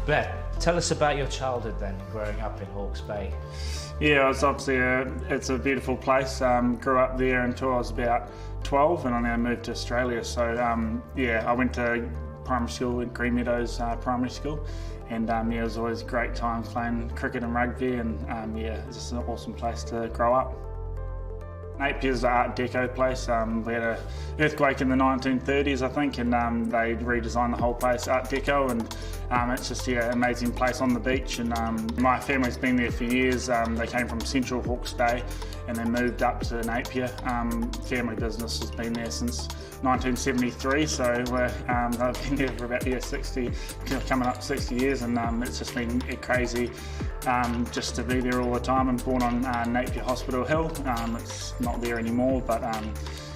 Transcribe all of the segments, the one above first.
Blair, tell us about your childhood then, growing up in Hawke's Bay. Yeah, it's obviously it's a beautiful place. Grew up there until I was about 12, and I now moved to Australia. So yeah, I went to primary school at Green Meadows Primary School, and yeah, it was always a great time playing cricket and rugby, and yeah, it's just an awesome place to grow up. Napier's an Art Deco place. We had an earthquake in the 1930s, I think, and they redesigned the whole place Art Deco, and it's just an amazing place on the beach. And my family's been there for years. They came from Central Hawke's Bay and then moved up to Napier. Family business has been there since 1973, so I've been there for about 60, coming up 60 years, and it's just been crazy just to be there all the time. I'm born on Napier Hospital Hill. It's not there anymore, but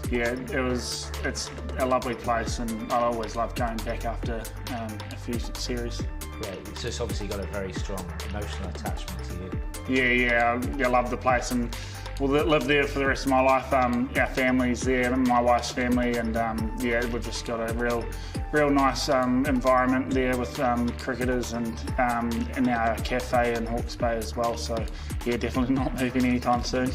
yeah, it's a lovely place, and I always love going back after a few series. Great. So it's obviously got a very strong emotional attachment to you. Yeah, I love the place, and we'll live there for the rest of my life. Our family's there, my wife's family, and yeah, we've just got a real nice environment there with cricketers, and now a cafe in Hawke's Bay as well. So yeah, definitely not moving anytime soon.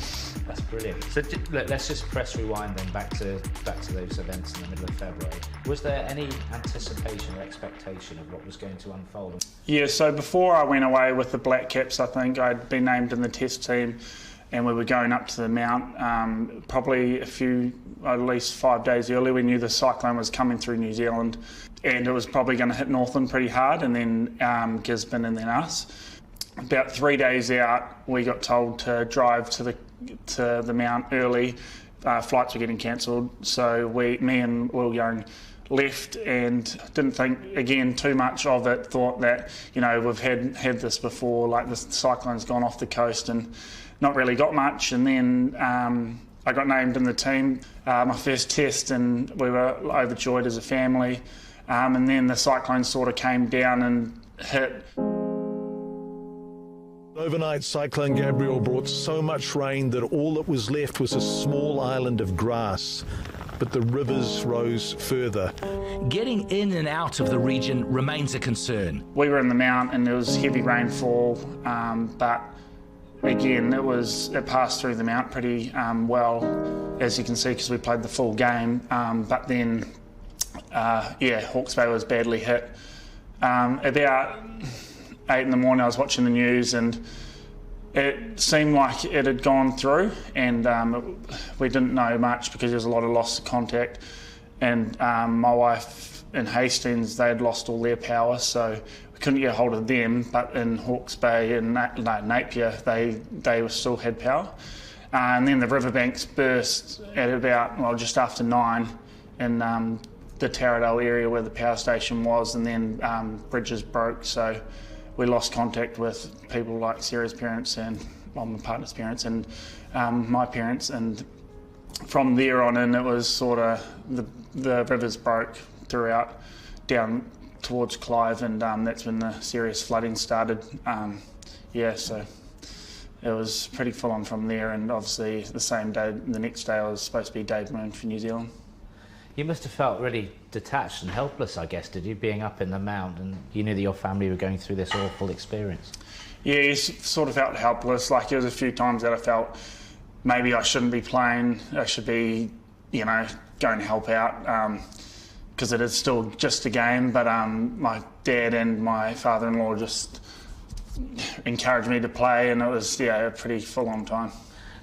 That's brilliant. So look, let's just press rewind then back to those events in the middle of February. Was there any anticipation or expectation of what was going to unfold? Yeah, so before I went away with the Black Caps, I think I'd been named in the Test team, and we were going up to the Mount probably at least 5 days early. We knew the cyclone was coming through New Zealand, and it was probably going to hit Northland pretty hard, and then Gisborne, and then us. About 3 days out, we got told to drive to the Mount early. Flights were getting cancelled, so me and Will Young left and didn't think again too much of it. Thought that, you know, we've had this before, like the cyclone's gone off the coast and not really got much. And then I got named in the team, my first test, and we were overjoyed as a family. And then the cyclone sort of came down and hit. Overnight, Cyclone Gabrielle brought so much rain that all that was left was a small island of grass. But the rivers rose further. Getting in and out of the region remains a concern. We were in the Mount and there was heavy rainfall, but again, it passed through the Mount pretty well, as you can see, because we played the full game. But then, yeah, Hawke's Bay was badly hit. About 8 in the morning, I was watching the news, and it seemed like it had gone through, and we didn't know much because there was a lot of loss of contact. And my wife in Hastings, they had lost all their power, so we couldn't get hold of them. But in Hawke's Bay and Napier, they still had power. And then the riverbanks burst at about, just after 9 in the Taradale area where the power station was, and then bridges broke. So we lost contact with people like Sarah's parents and my partner's parents and my parents, and from there on in it was sort of the rivers broke throughout down towards Clive, and that's when the serious flooding started. Yeah, so it was pretty full on from there, and obviously the next day I was supposed to be Dave Moon for New Zealand. You must have felt really detached and helpless, I guess, did you, being up in the Mount, and you knew that your family were going through this awful experience? Yeah, you sort of felt helpless. Like, there was a few times that I felt maybe I shouldn't be playing, I should be, going to help out, because it is still just a game. But my dad and my father-in-law just encouraged me to play, and it was, a pretty full-on time.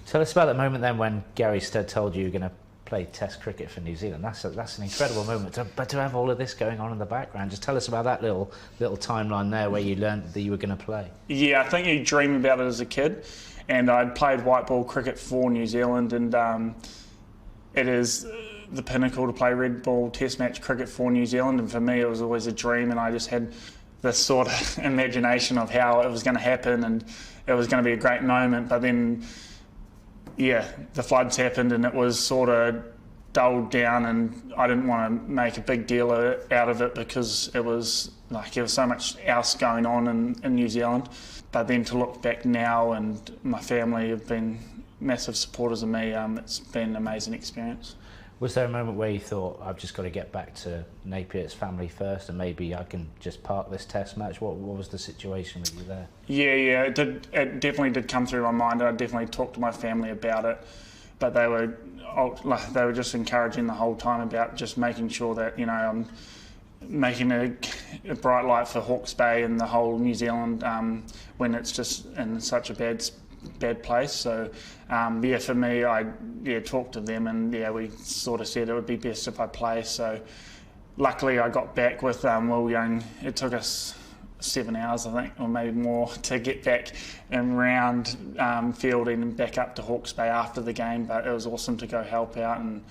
Tell us about that moment then when Gary Stead told you were going to play Test cricket for New Zealand. That's an incredible moment. But to have all of this going on in the background, just tell us about that little timeline there where you learned that you were going to play. Yeah, I think you dream about it as a kid, and I'd played white ball cricket for New Zealand, and it is the pinnacle to play red ball Test match cricket for New Zealand, and for me it was always a dream, and I just had this sort of imagination of how it was going to happen, and it was going to be a great moment. But then, yeah, the floods happened, and it was sort of dulled down, and I didn't want to make a big deal out of it because it was like there was so much else going on in New Zealand. But then to look back now, and my family have been massive supporters of me, it's been an amazing experience. Was there a moment where you thought, I've just got to get back to Napier, it's family first, and maybe I can just park this test match? What was the situation with you there? Yeah, it definitely did come through my mind. I definitely talked to my family about it, but they were just encouraging the whole time about just making sure that, you know, I'm making a bright light for Hawke's Bay and the whole New Zealand when it's just in such a bad place. So for me, I talked to them, and we sort of said it would be best if I play. So luckily I got back with Will Young. It took us 7 hours, I think, or maybe more, to get back and round fielding and back up to Hawke's Bay after the game. But it was awesome to go help out and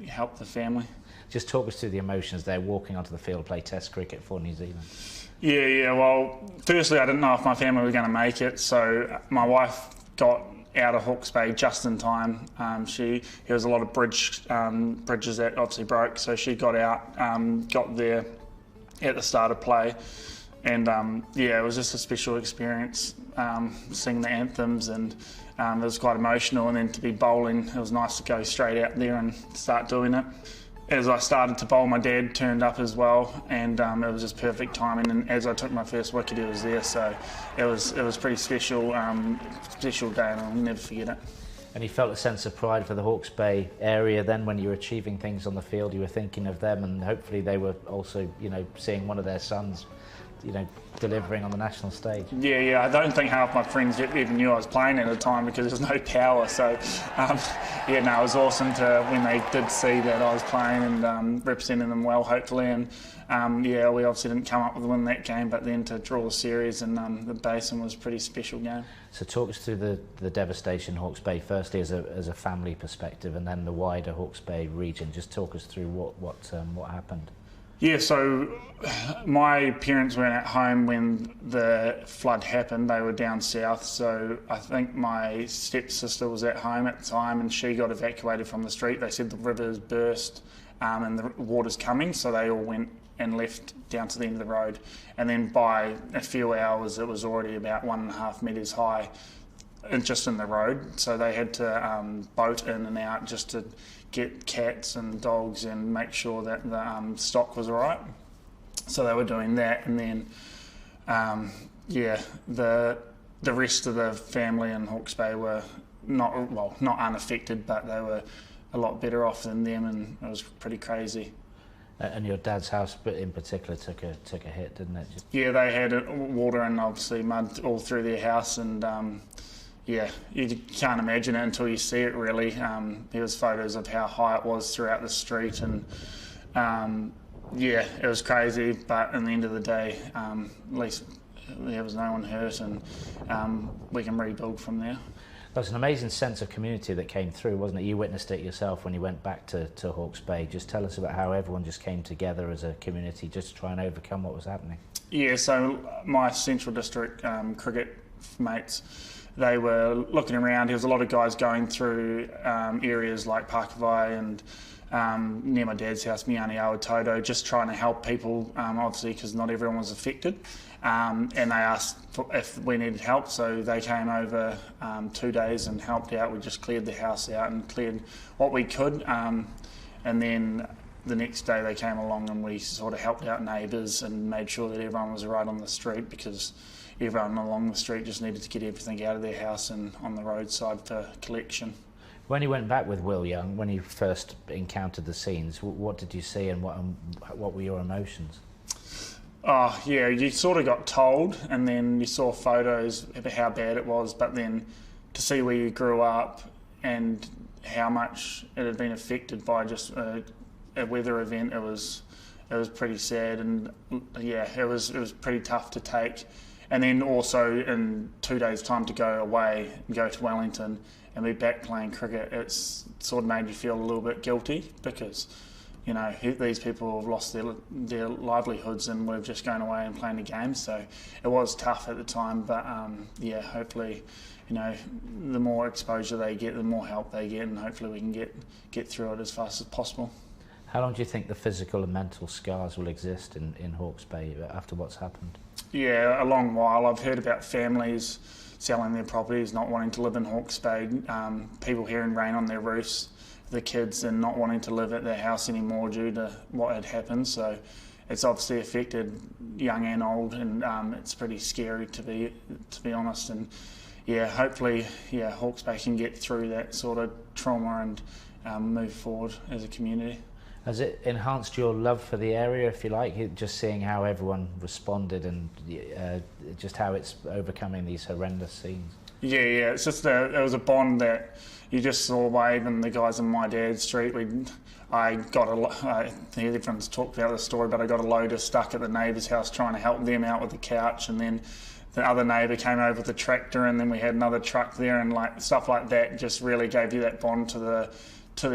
help the family. Just talk us through the emotions there, walking onto the field, play Test cricket for New Zealand. Yeah. Well, firstly, I didn't know if my family were going to make it, so my wife got out of Hawke's Bay just in time. There was a lot of bridges that obviously broke, so she got out, got there at the start of play, and it was just a special experience, singing the anthems, and it was quite emotional. And then to be bowling, it was nice to go straight out there and start doing it. As I started to bowl, my dad turned up as well, and it was just perfect timing. And as I took my first wicket, he was there, so it was pretty special day, and I'll never forget it. And you felt a sense of pride for the Hawke's Bay area then when you were achieving things on the field. You were thinking of them, and hopefully they were also, you know, seeing one of their sons, you know, delivering on the national stage. Yeah, I don't think half my friends even knew I was playing at the time because there was no power. So, it was awesome when they did see that I was playing and representing them well, hopefully. And we obviously didn't come up with a win that game, but then to draw a series in the Basin was a pretty special game. So talk us through the devastation Hawke's Bay, firstly as a family perspective, and then the wider Hawke's Bay region. Just talk us through what happened. Yeah, so my parents weren't at home when the flood happened. They were down south, so I think my stepsister was at home at the time, and she got evacuated from the street. They said the river's burst and the water's coming, so they all went and left down to the end of the road. And then by a few hours, it was already about 1.5 metres high, just in the road. So they had to boat in and out just to get cats and dogs and make sure that the stock was all right. So they were doing that, and then the rest of the family in Hawke's Bay were not unaffected, but they were a lot better off than them, and it was pretty crazy. And your dad's house, in particular, took a hit, didn't it? Yeah, they had water and obviously mud all through their house, and you can't imagine it until you see it, really. There was photos of how high it was throughout the street, and it was crazy, but at the end of the day, at least there was no one hurt, and we can rebuild from there. There was an amazing sense of community that came through, wasn't it? You witnessed it yourself when you went back to Hawke's Bay. Just tell us about how everyone just came together as a community just to try and overcome what was happening. Yeah, so my Central District cricket mates, they were looking around. There was a lot of guys going through areas like Pakavai and near my dad's house, Miani Awatoto, just trying to help people, obviously, because not everyone was affected. And they asked if we needed help, so they came over 2 days and helped out. We just cleared the house out and cleared what we could. And then the next day they came along and we sort of helped out neighbours and made sure that everyone was right on the street, because everyone along the street just needed to get everything out of their house and on the roadside for collection. When you went back with Will Young, when you first encountered the scenes, what did you see and what were your emotions? Oh, yeah, you sort of got told, and then you saw photos of how bad it was, but then to see where you grew up and how much it had been affected by just a weather event, it was pretty sad, and it was pretty tough to take. And then also in 2 days' time to go away and go to Wellington and be back playing cricket, it's sort of made you feel a little bit guilty, because you know, these people have lost their livelihoods and we're just going away and playing a game. So it was tough at the time, but hopefully, you know, the more exposure they get, the more help they get, and hopefully we can get through it as fast as possible. How long do you think the physical and mental scars will exist in Hawke's Bay after what's happened? Yeah, a long while. I've heard about families selling their properties, not wanting to live in Hawke's Bay, people hearing rain on their roofs, the kids and not wanting to live at their house anymore due to what had happened. So it's obviously affected young and old, and it's pretty scary to be honest. And yeah, hopefully, Hawke's Bay can get through that sort of trauma and move forward as a community. Has it enhanced your love for the area, if you like, just seeing how everyone responded and just how it's overcoming these horrendous scenes? Yeah, it's just it was a bond that you just saw by even the guys on my dad's street. I got everyone's talked about the story, but I got a loader stuck at the neighbour's house trying to help them out with the couch, and then the other neighbour came over with the tractor, and then we had another truck there, and like stuff like that just really gave you that bond to the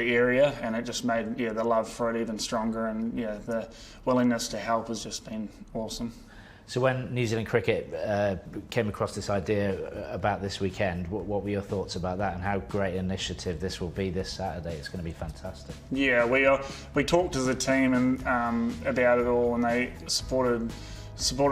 area, and it just made the love for it even stronger, and the willingness to help has just been awesome. So when New Zealand Cricket came across this idea about this weekend, what were your thoughts about that, and how great an initiative this will be this Saturday? It's going to be fantastic. Yeah, we talked as a team and about it all, and they supported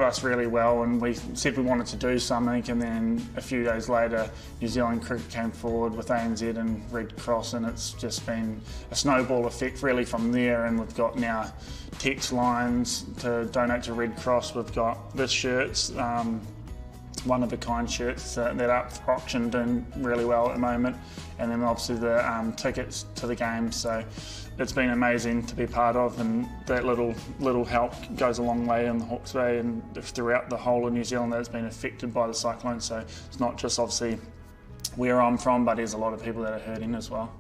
us really well, and we said we wanted to do something, and then a few days later New Zealand Cricket came forward with ANZ and Red Cross, and it's just been a snowball effect really from there. And we've got now text lines to donate to Red Cross. We've got the shirts, one of a kind shirts that are up for auction, doing really well at the moment, and then obviously the tickets to the game. So it's been amazing to be part of, and that little help goes a long way in the Hawke's Bay and throughout the whole of New Zealand that's been affected by the cyclone. So it's not just obviously where I'm from, but there's a lot of people that are hurting as well.